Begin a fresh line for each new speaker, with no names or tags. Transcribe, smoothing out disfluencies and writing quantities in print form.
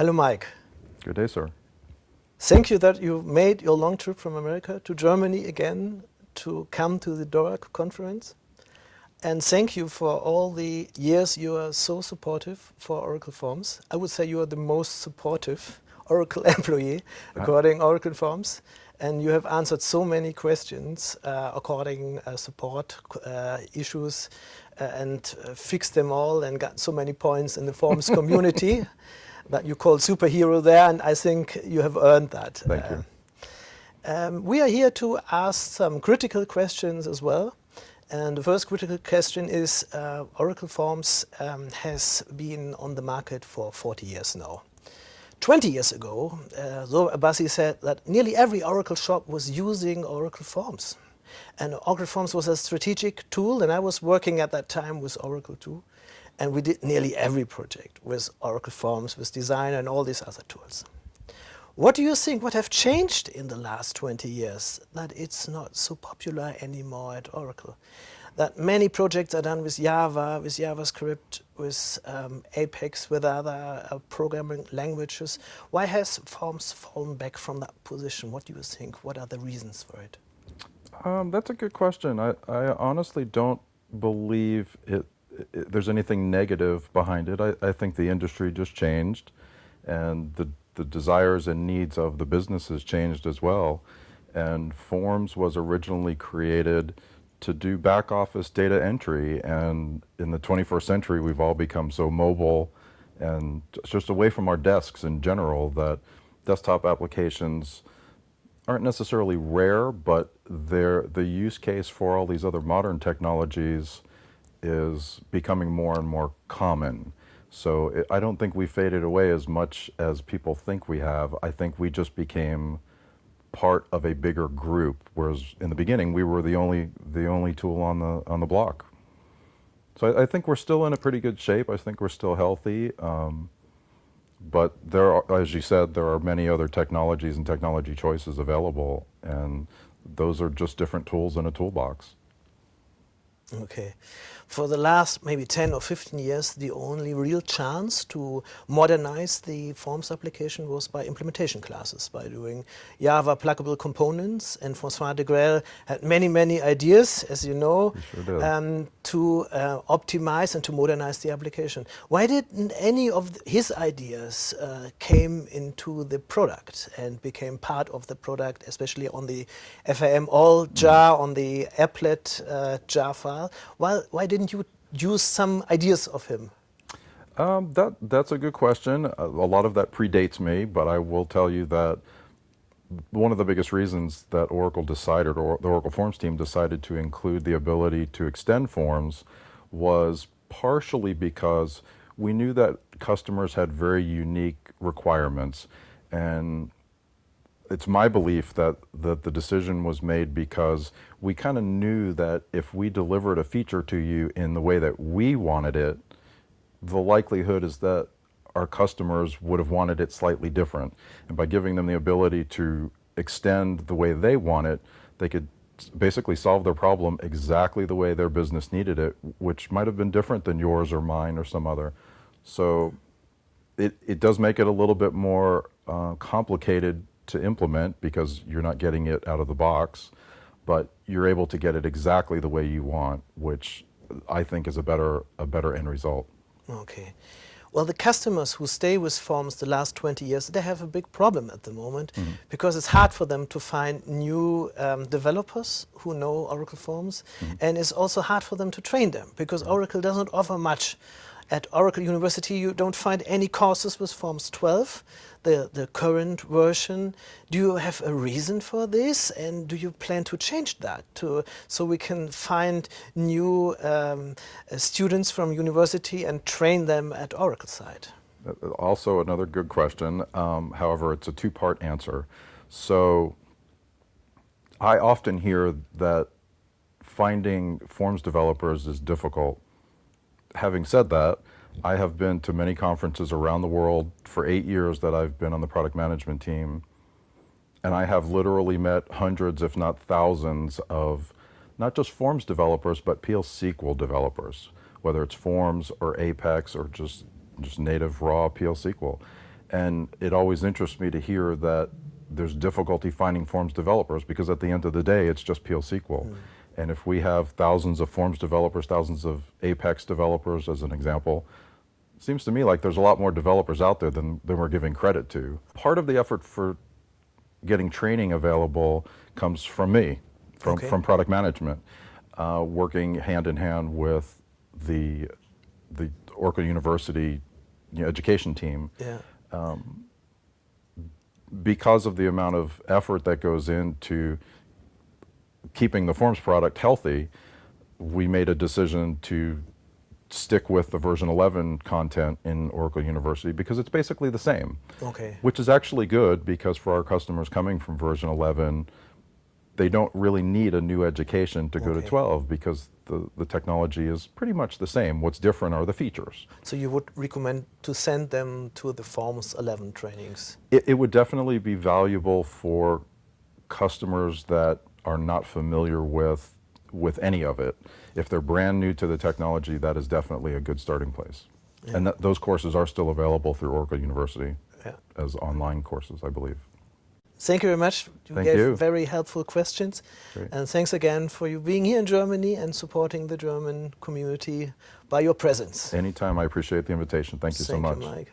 Hello, Mike.
Good day, sir.
Thank you that you made your long trip from America to Germany again to come to the DOAG Konferenz. And thank you for all the years you are so supportive for Oracle Forms. I would say you are the most supportive Oracle employee according Oracle Forms. And you have answered so many questions according support issues and fixed them all and got so many points in the Forms community that you call superhero there, and I think you have earned that.
Thank you.
We are here to ask some critical questions as well. And the first critical question is, Oracle Forms has been on the market for 40 years now. 20 years ago, Bassi said that nearly every Oracle shop was using Oracle Forms. And Oracle Forms was a strategic tool, and I was working at that time with Oracle too. And we did nearly every project with Oracle Forms, with Designer and all these other tools. What do you think, what have changed in the last 20 years that it's not so popular anymore at Oracle? That many projects are done with Java, with JavaScript, with Apex, with other programming languages. Why has Forms fallen back from that position? What do you think? What are the reasons for it?
That's a good question. I honestly don't believe there's anything negative behind it. I think the industry just changed, and the desires and needs of the businesses changed as well. And Forms was originally created to do back office data entry, and in the 21st century we've all become so mobile and just away from our desks in general that desktop applications aren't necessarily rare, but the use case for all these other modern technologies is becoming more and more common. So I don't think we faded away as much as people think we have. I think we just became part of a bigger group, whereas in the beginning we were the only tool on the block. So I think we're still in a pretty good shape. I think we're still healthy, but there are, as you said, there are many other technologies and technology choices available, and those are just different tools in a toolbox.
Okay. For the last maybe 10 or 15 years, the only real chance to modernize the Forms application was by implementation classes, by doing Java pluggable components. And Francois de Graal had many, many ideas, as you know, to optimize and to modernize the application. Why didn't any of his ideas came into the product and became part of the product, especially on the FAM all jar, on the applet jar file? Why didn't you use some ideas of him?
That's a good question. A lot of that predates me, but I will tell you that one of the biggest reasons that Oracle decided, or the Oracle Forms team decided to include the ability to extend forms was partially because we knew that customers had very unique requirements, and it's my belief that the decision was made because we kind of knew that if we delivered a feature to you in the way that we wanted it, the likelihood is that our customers would have wanted it slightly different. And by giving them the ability to extend the way they want it, they could basically solve their problem exactly the way their business needed it, which might have been different than yours or mine or some other. So it does make it a little bit more complicated to implement because you're not getting it out of the box, but you're able to get it exactly the way you want, which I think is a better end result.
Okay. Well, the customers who stay with Forms the last 20 years, they have a big problem at the moment because it's hard for them to find new developers who know Oracle Forms, and it's also hard for them to train them because Oracle doesn't offer much. At Oracle University, you don't find any courses with Forms 12, the current version. Do you have a reason for this, and do you plan to change that so we can find new students from university and train them at Oracle side?
Also another good question. However, it's a two-part answer. So I often hear that finding Forms developers is difficult. Having said that, I have been to many conferences around the world for 8 years that I've been on the product management team, and I have literally met hundreds, if not thousands, of not just Forms developers, but PL SQL developers, whether it's Forms or Apex or just native raw PL SQL. And it always interests me to hear that there's difficulty finding Forms developers, because at the end of the day, it's just PL SQL. And if we have thousands of Forms developers, thousands of Apex developers, as an example, it seems to me like there's a lot more developers out there than we're giving credit to. Part of the effort for getting training available comes from me, from product management, working hand in hand with the Oracle University education team.
Yeah.
Because of the amount of effort that goes into keeping the Forms product healthy, we made a decision to stick with the version 11 content in Oracle University, because it's basically the same.
Okay.
Which is actually good, because for our customers coming from version 11, they don't really need a new education to go to 12, because the technology is pretty much the same. What's different are the features.
So you would recommend to send them to the Forms 11 trainings?
It would definitely be valuable for customers that are not familiar with any of it. If they're brand new to the technology, that is definitely a good starting place. Yeah. And those courses are still available through Oracle University as online courses, I believe.
Thank you very much. You gave very helpful questions.
Great.
And thanks again for you being here in Germany and supporting the German community by your presence.
Anytime. I appreciate the invitation. Thank you so much.
Thank you, Mike.